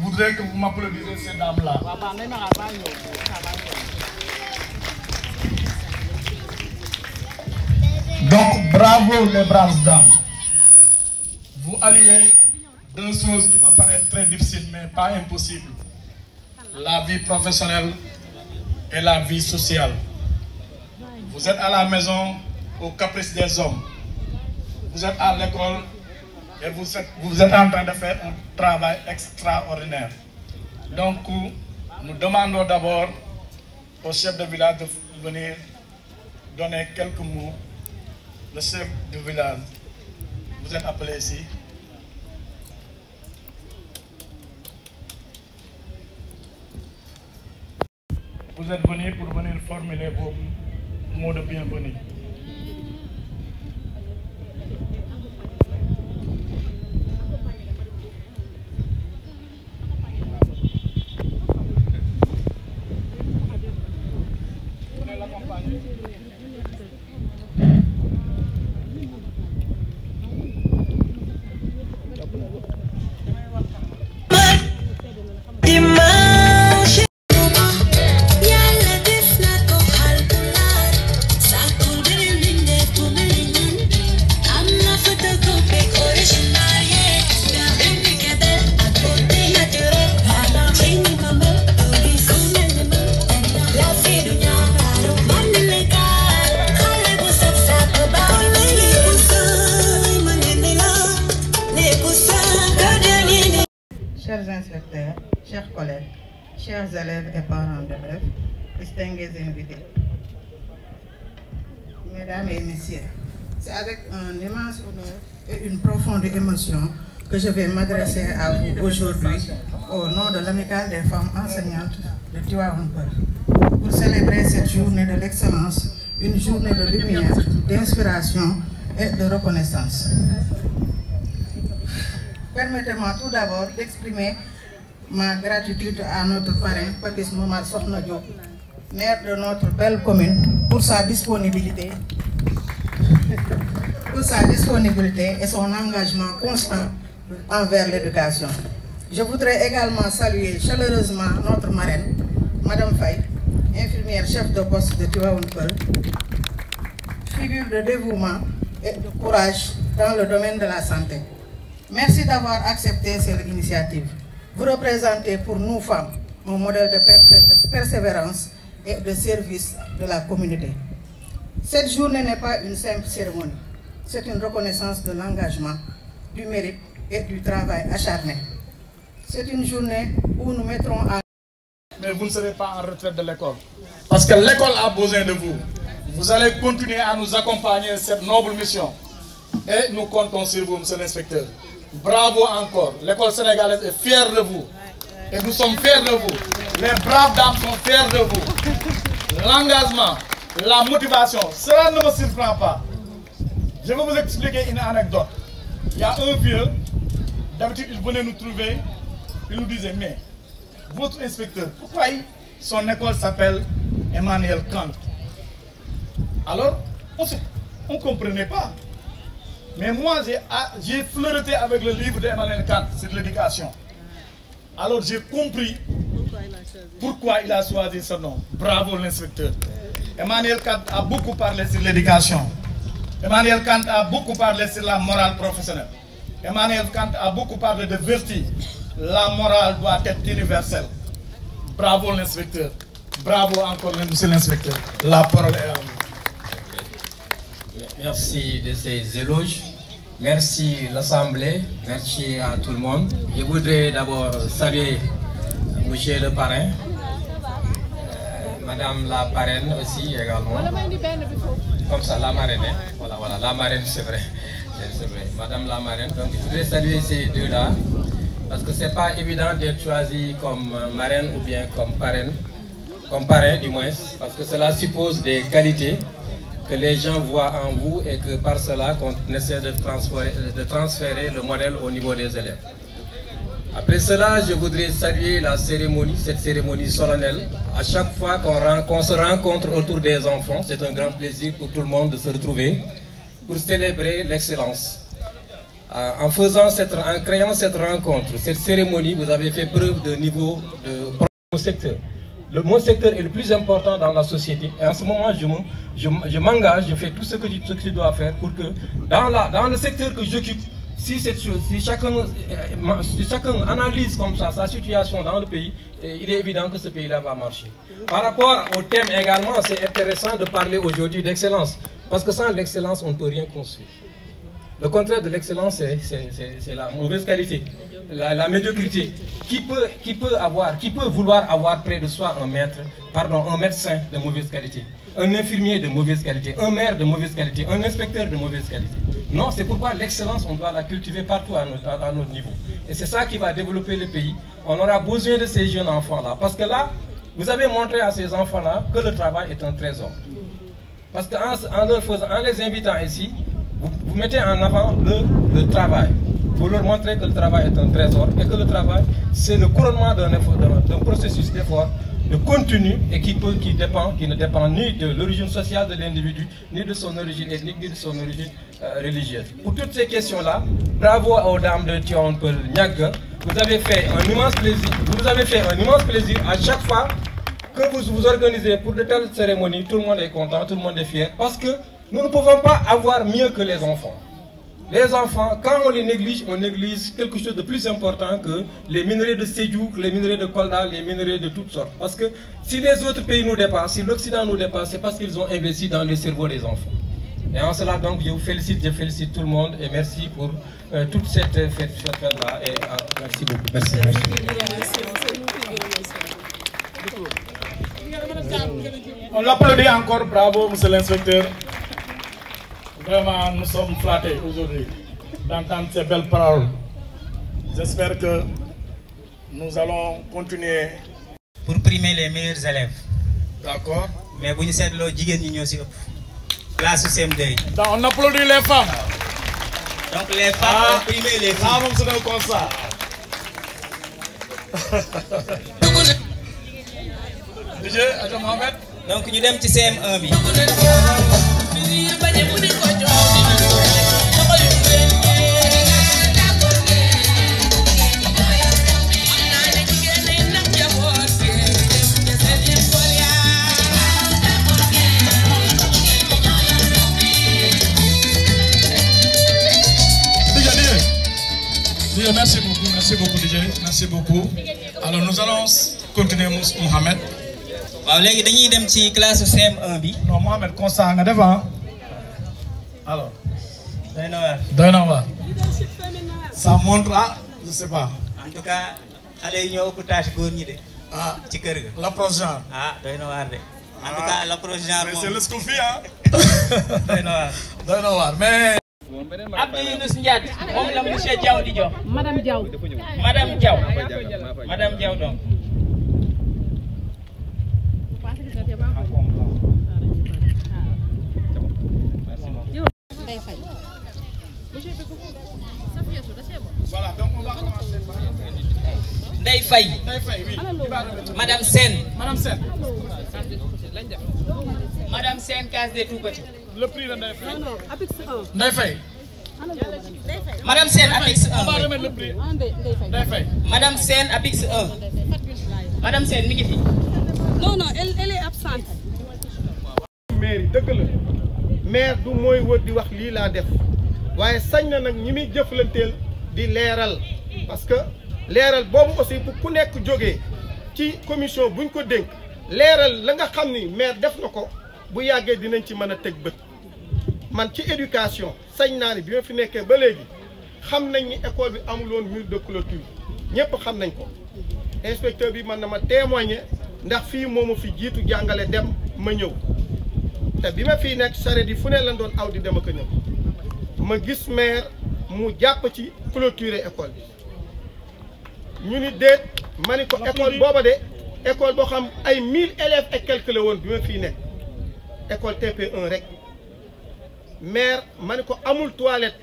voudrais que vous m'applaudissez ces dames-là. Donc, bravo les braves dames. Vous alliez deux choses qui me paraissent très difficiles, mais pas impossibles. La vie professionnelle et la vie sociale. Vous êtes à la maison au caprice des hommes. Vous êtes à l'école et vous êtes en train de faire un travail extraordinaire. Donc, nous demandons d'abord au chef de village de venir donner quelques mots. Le chef du village, vous êtes appelé ici. Vous êtes venu pour venir formuler vos mots de bienvenue. Chers inspecteurs, chers collègues, chers élèves et parents d'élèves, distingués invités, mesdames et messieurs, c'est avec un immense honneur et une profonde émotion que je vais m'adresser à vous aujourd'hui au nom de l'Amicale des femmes enseignantes de Tivaouane Peulh pour célébrer cette journée de l'excellence, une journée de lumière, d'inspiration et de reconnaissance. Permettez-moi tout d'abord d'exprimer ma gratitude à notre parrain, Papis Momar Sokhna Diop, maire de notre belle commune, pour sa disponibilité et son engagement constant envers l'éducation. Je voudrais également saluer chaleureusement notre marraine, Madame Faye, infirmière chef de poste de Tivaouane Peulh, figure de dévouement et de courage dans le domaine de la santé. Merci d'avoir accepté cette initiative. Vous représentez pour nous femmes un modèle de persévérance et de service de la communauté. Cette journée n'est pas une simple cérémonie. C'est une reconnaissance de l'engagement, du mérite et du travail acharné. C'est une journée où nous mettrons en... Mais vous ne serez pas en retraite de l'école. Parce que l'école a besoin de vous. Vous allez continuer à nous accompagner dans cette noble mission. Et nous comptons sur vous, monsieur l'inspecteur. Bravo encore. L'école sénégalaise est fière de vous. Et nous sommes fiers de vous. Les braves dames sont fiers de vous. L'engagement, la motivation, cela ne me surprend pas. Je vais vous expliquer une anecdote. Il y a un vieux, d'habitude il venait nous trouver, il nous disait, mais votre inspecteur, pourquoi son école s'appelle Emmanuel Kant? Alors, on ne comprenait pas. Mais moi, j'ai flirté avec le livre d'Emmanuel Kant sur l'éducation. Alors j'ai compris pourquoi il a choisi ce nom. Bravo l'inspecteur. Emmanuel Kant a beaucoup parlé sur l'éducation. Emmanuel Kant a beaucoup parlé sur la morale professionnelle. Emmanuel Kant a beaucoup parlé de vertu. La morale doit être universelle. Bravo l'inspecteur. Bravo encore monsieur l'inspecteur. La parole est à vous. Merci de ces éloges. Merci l'Assemblée. Merci à tout le monde. Je voudrais d'abord saluer monsieur le parrain, madame la parraine aussi également. Comme ça, la marraine. Voilà, la marraine, c'est vrai. C'est vrai. Madame la marraine. Donc, je voudrais saluer ces deux-là. Parce que ce n'est pas évident d'être choisi comme marraine ou bien comme parrain du moins. Parce que cela suppose des qualités que les gens voient en vous et que par cela qu'on essaie de transférer le modèle au niveau des élèves. Après cela, je voudrais saluer la cérémonie, cette cérémonie solennelle. À chaque fois qu'on se rencontre autour des enfants, c'est un grand plaisir pour tout le monde de se retrouver pour célébrer l'excellence. en créant cette rencontre, cette cérémonie, vous avez fait preuve de niveau de secteur. Mon secteur est le plus important dans la société. Et en ce moment, je m'engage, je fais tout ce que je dois faire pour que dans le secteur que j'occupe, si chacun analyse comme ça sa situation dans le pays, il est évident que ce pays-là va marcher. Par rapport au thème également, c'est intéressant de parler aujourd'hui d'excellence. Parce que sans l'excellence, on ne peut rien construire. Le contraire de l'excellence, c'est la mauvaise qualité, la médiocrité. Qui peut vouloir avoir près de soi un médecin de mauvaise qualité, un infirmier de mauvaise qualité, un maire de mauvaise qualité, un inspecteur de mauvaise qualité? Non, c'est pourquoi l'excellence, on doit la cultiver partout à notre niveau. Et c'est ça qui va développer le pays. On aura besoin de ces jeunes enfants-là. Parce que là, vous avez montré à ces enfants-là que le travail est un trésor. Parce qu'en les invitant ici, vous mettez en avant le travail. Vous leur montrez que le travail est un trésor et que le travail, c'est le couronnement d'un processus d'effort, de continu et qui ne dépend ni de l'origine sociale de l'individu, ni de son origine ethnique, ni de son origine religieuse. Pour toutes ces questions-là, bravo aux dames de Tivaouane Peulh Niaga. Vous avez fait un immense plaisir. Vous nous avez fait un immense plaisir à chaque fois que vous vous organisez pour de telles cérémonies. Tout le monde est content, tout le monde est fier, parce que nous ne pouvons pas avoir mieux que les enfants. Les enfants, quand on les néglige, on néglige quelque chose de plus important que les minerais de Sédhiou, les minerais de Kolda, les minerais de toutes sortes. Parce que si les autres pays nous dépassent, si l'Occident nous dépasse, c'est parce qu'ils ont investi dans les cerveaux des enfants. Et en cela, donc, je félicite tout le monde et merci pour toute cette fête-là. Et merci beaucoup. Merci. On l'applaudit encore, bravo, monsieur l'inspecteur. Vraiment, nous sommes flattés aujourd'hui d'entendre ces belles paroles. J'espère que nous allons continuer. Pour primer les meilleurs élèves. D'accord. Mais vous savez, classe CM2. Donc, on applaudit les femmes. Donc les femmes ont primé les filles. Ah, c'est comme ça. DJ, Adja Mohamed. Donc nous sommes ci CM1 bi. Merci beaucoup DJ, merci beaucoup. Alors nous allons continuer Mohamed. Waaw léegi dañuy dem ci classe CM1 bi. Non Mohamed constat nga devant. Alors. Doy na waar. Ça montre je sais pas. En tout cas xale yi ñoo ëpp tâche góor ñi de. Ah ci kër ga. L'approche genre. Ah doy na waar de. En tout cas l'approche genre moom. C'est le school fii ah. Doy na waar. Doy na waar mais. Abdou Younous Ndiaye moom la monsieur Diaw di jox. Madame Diaw. Madame Diaw. Madame Diaw donc. Voilà, donc on va commencer par Ndeye Faye. Ndeye Faye, oui. Madame Sène. Madame Sène. Madame Sène case des tout petits. Le prix de Ndeye Faye. Non, Apix 1. Ndeye Faye. Madame Sène Apix 1. On va remettre le prix. Ndeye Faye. Madame Sène Apix 1. Madame Sène mi ngi fi. Non, non, elle est absente. maire dëgg la maire du mooy wër di wax lii laa def waaye sañ na nag ñi muy jëflanteel di leeral parce que leeral boobu aussi bu ku nekk jógee ci commission buñ ko dénk leeral la nga xam ni maire def na ko bu yàggee dinañ ci mën a teg bët man ci éducation sañ naa ni bi ma fi nekkee ba léegi xam nañ ni école bi amuloon mur de clôture ñëpp xam nañ ko inspecteur bi mën na ma témoigner ndax fii moomu fi jiitu jàngale dem ma ñëw te bi ma fii nekk charrette yi fu ne lan doon aw di dem ak a ñëw ma gis maire mu jàpp ci clôturer école bi ñu ni déet ma ni ko école booba de école boo xam ay 1000 élèves et quelques la woon bi ma fii nekk école TP1 rek maire ma ni ko amul toilette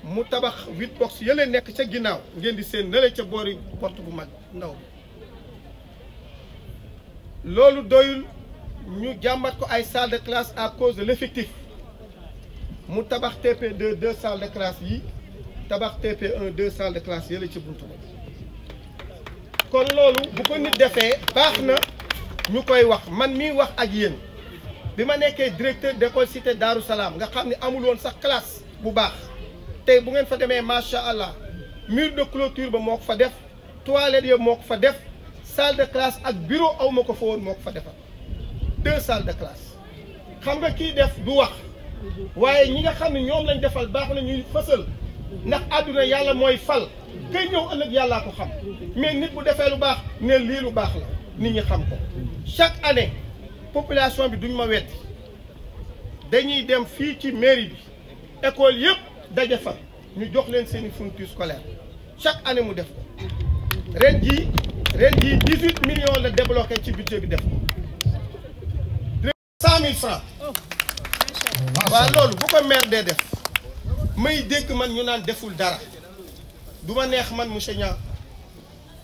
mu tabax 8 box yële nekk ca ginnaaw ngeen di seen nële ca boori porte bu mag ndaw bi loolu doyul ñu jàmbat ko ay salle de classe à cause de l'effectif mu tabax TP2 2 salles de classe yi tabax TP1 2 salles de classe yële ci buntu kon loolu bu ko nit defee baax na ñu koy wax man mii wax ak yéen bi ma nekkee directeur d'école cité Darou Salam nga xam ne amul woon sax classe bu baax tey bu ngeen fa demee macha allah mur de clôture ba moo ko fa def toilette yëpp moo ko fa def salle de classe ak bureau aw ma ko fa woon moo ko fa defal 2 salles de classe xam nga kii def du wax waaye ñi nga xam ne ñoom lañ defal baax na ñuy fësal ndax àdduna yàlla mooy fal kay ñëw ëllëg yàllaa ko xam mais nit bu defee lu baax ne lii lu baax la nit ñi xam ko chaque année population bi duñ ma wetti dañuy dem fii ci mairie bi école yëpp daje fa ñu jox leen seeni fourniture scolaire chaque année mu def ko ren jii 18 millions la débloqué ci budget bi def ko 100 000 francs waaw loolu bu ko maire dee def may dégg man ñu naan deful dara du ma neex man monsieur Niang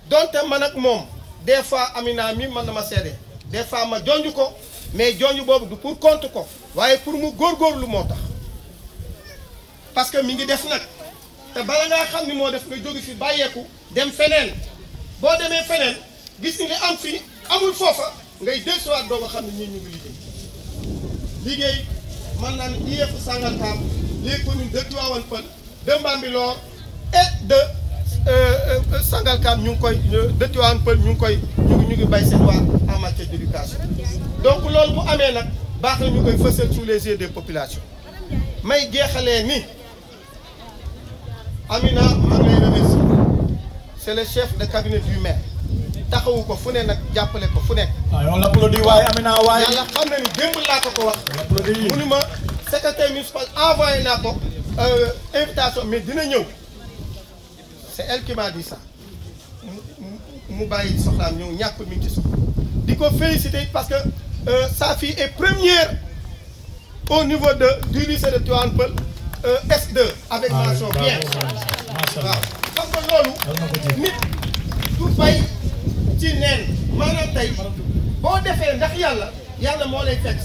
donte man ak moom des fois Amina mi man na ma seede des fois ma jonj ko mais jonj boobu du pour compte ko waaye pour mu góorgóorlu moo tax parce que mi ngi def nag te bala ngaa xam ni moo def nga jóge fi bàyyeeku dem feneen boo demee feneen gis ni li am fii amul foofa ngay dellusiwaat doo ko xam ne ñii ñu ngi liggéey man naa ne IEF Sangalkam les communes de Tivaouane Peulh de Bambilor et de Sangalkam ñu ngi koy de Tivaouane Peulh ñu ngi bay seen waar en matière d'éducation donc loolu bu amee nag baax na ñu koy fësal sous les yeux des populations may jeexalee ni Amina maa ngi lay remercier c'est le chef de cabinet du maire taxawu ko fu ne nag jàppale ko fu nekk. waaw on l'applaudit waaye Amina waaye. yàlla xam na ni démb laa ko wax. mu ni ma secrétaire municipal envoyé naa ko invitation mais dina ñëw c'est elle qui m'a dit ça mu bàyyi soxlaam ñëw ñàkk mi ngi ci suuf di ko féliciter parce que sa fille est première au niveau du lycée de Tivaouane Peulh S2 avec mention bien. waaw xam nga loolu nit du fay ci neen maanaam tey boo defee ndax yàlla moo lay fekk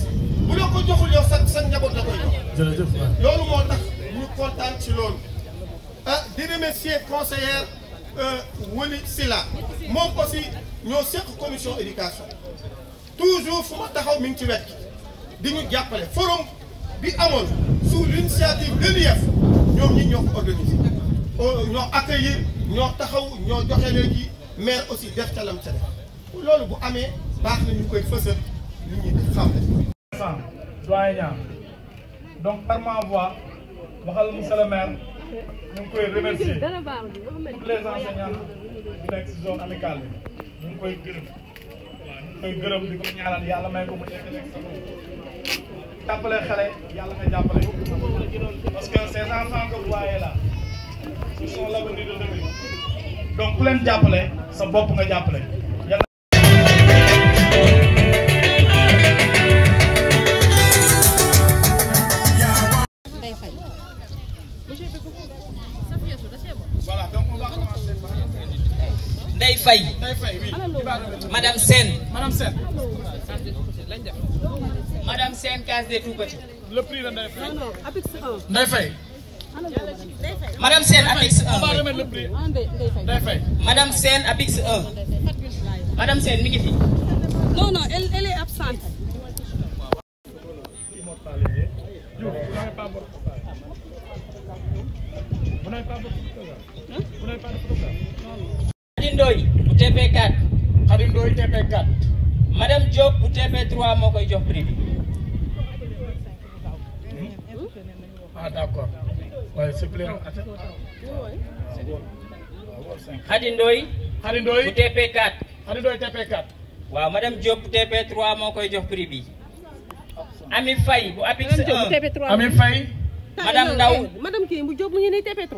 bu la ko joxul yow sa njaboot la koy jox loolu moo tax ñu kontaan ci loolu di remercier conseillère Wali Silla moom aussi ñoo seq commission éducation toujours fu ma taxaw mi ngi ci wet di ñu jàppale forum bi amoon sous l'initiative de l'IEF ñoom ñi ñoo ko organisé ñoo accueillir ñoo taxaw ñoo joxe léegi maire aussi def ca lam ca def loolu bu amee baax na ñu koy fësal nit ñi di xam ne. doyen Niang donc par ma voix waxal monsieur le maire ñu ngi koy remercier tous les enseignants yu nekk si zone amicale bi ñu ngi koy gërëm waaw ñu ngi koy gërëm di ko ñaanal yàlla may ko mu nekk sa jàppale xale yàlla nga jàppale parce que ces enfants que vous voyez là ce sont l'avenir de demain donc ku leen jàppale sa bopp nga jàppale. Voilà, donc on va commencer par Ndeye Faye. oui. Madame Sène. Madame Sène. Madame Sène, case des tout-petits. Le prix de Ndeye Faye. Non, non, Apix 1. Ndeye Faye. Madame Sène, Apix 1. On va remettre le prix. Ndeye Faye. Madame Sène, Apix 1. Madame Sène, mi ngi fi. Non, non, elle est absente. Vous n'avez pas beaucoup de programme. Vous n'avez pas de programme. Khady Ndoye bu TP4. Khady Ndoye TP4. Madame Diop bu TP3 moo koy jox prix bi. Ah d'accord. Ouais, c'est clair. Khady Ndoye. Khady Ndoye bu TP4. Khady Ndoye TP4. waaw Madame Diop bu TP3 moo koy jox prix bi. Ami Faye bu Apix 1. Ami Faye. Madame Ndaw. Madame kii bu Diop mu ngi nii TP3.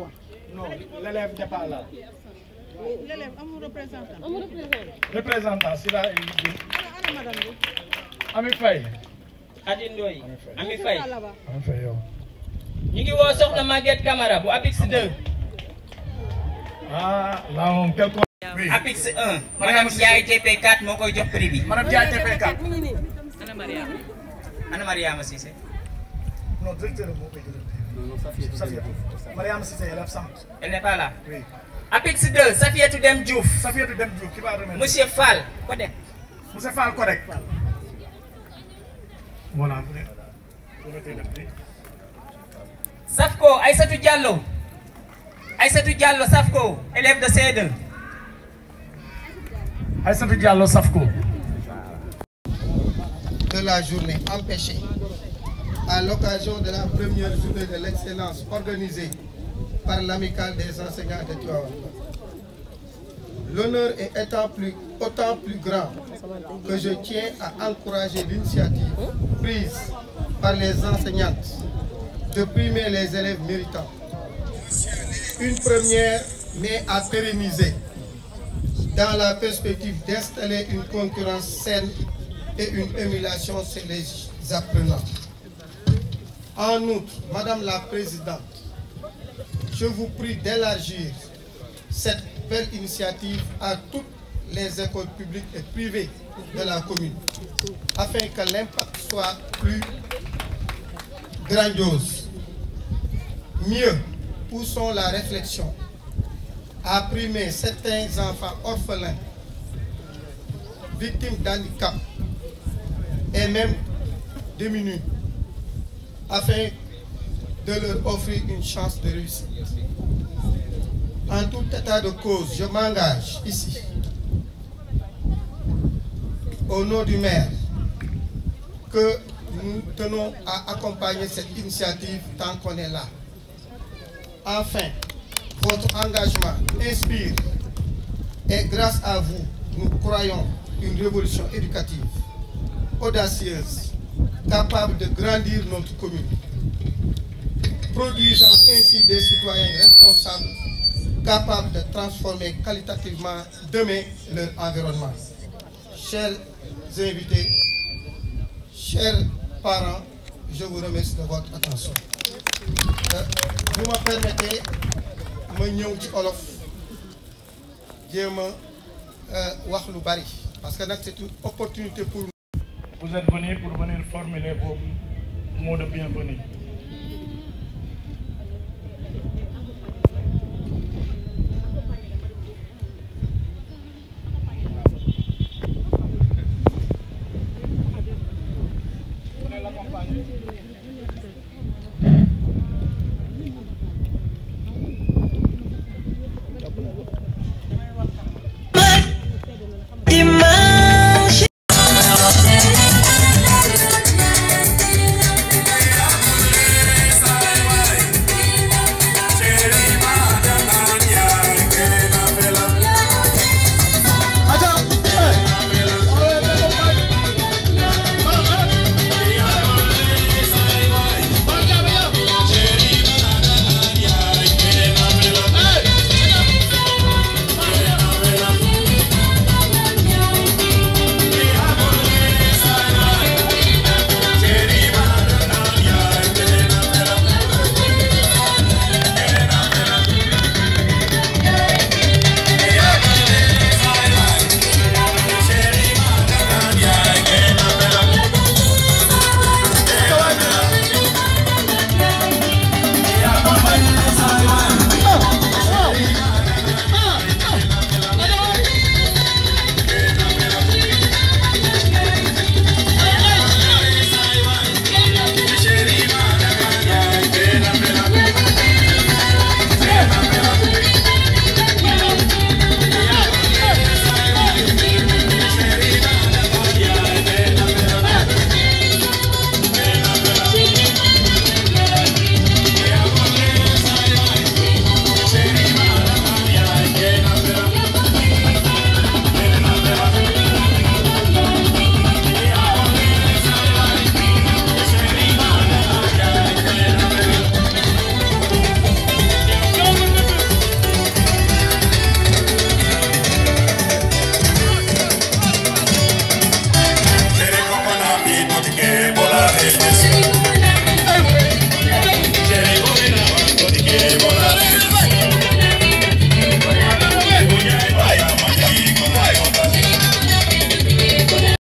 Non, l'élève n'est pas là. L'élève amul représentant. Représentant, c'est là. Ami Faye. Khady Ndoye. Ami Faye. Ami Faye yow. ñu ngi woo Soxna Maguette Camara bu Apix 2. Ah, là moom quel oui. Apix 1. Madame Ndiaye TP4 moo koy jox prix bi. Madame Ndiaye TP4. mu ngi nii. Ana Mariama Cissé. Non, directeur moo koy jël. Mariam Cissé, elle est absente. Elle n'est pas là. Oui. APIX 2, Safiatou Dem Diouf. Safiatou Dem Diouf, qui va remettre? Monsieur Fall, correct. Monsieur Fall, correct. Voilà, vous mettez le prix. Safko, Aïssatou Diallo. Aïssatou Diallo, Safko, élève de CE2. Aïssatou Diallo, Safko. De la journée empêchée à l'occasion de la première journée de l'excellence organisée par l'amicale des enseignants de Tivaouane. L'honneur est autant plus grand que je tiens à encourager l'initiative prise par les enseignantes de primer les élèves méritants. Une première, mais à pérenniser, dans la perspective d'installer une concurrence saine et une émulation chez les apprenants. En outre, Madame la Présidente, je vous prie d'élargir cette belle initiative à toutes les écoles publiques et privées de la commune, afin que l'impact soit plus grandiose. Mieux, poussons la réflexion à primer certains enfants orphelins, victimes d'handicap et même démunis, afin de leur offrir une chance de réussite. En tout état de cause, je m'engage ici, au nom du maire, que nous tenons à accompagner cette initiative tant qu'on est là. Enfin, votre engagement inspire et grâce à vous, nous croyons une révolution éducative audacieuse, capable de grandir notre commune, produisant ainsi des citoyens responsables, capables de transformer qualitativement demain leur environnement. Chers invités, chers parents, je vous remercie de votre attention. Vous me permettez, ma ñëw ci olof jéem a wax lu bari parce que c'est une opportunité pour vous êtes venus pour venir formuler vos mots de bienvenue. Yeah.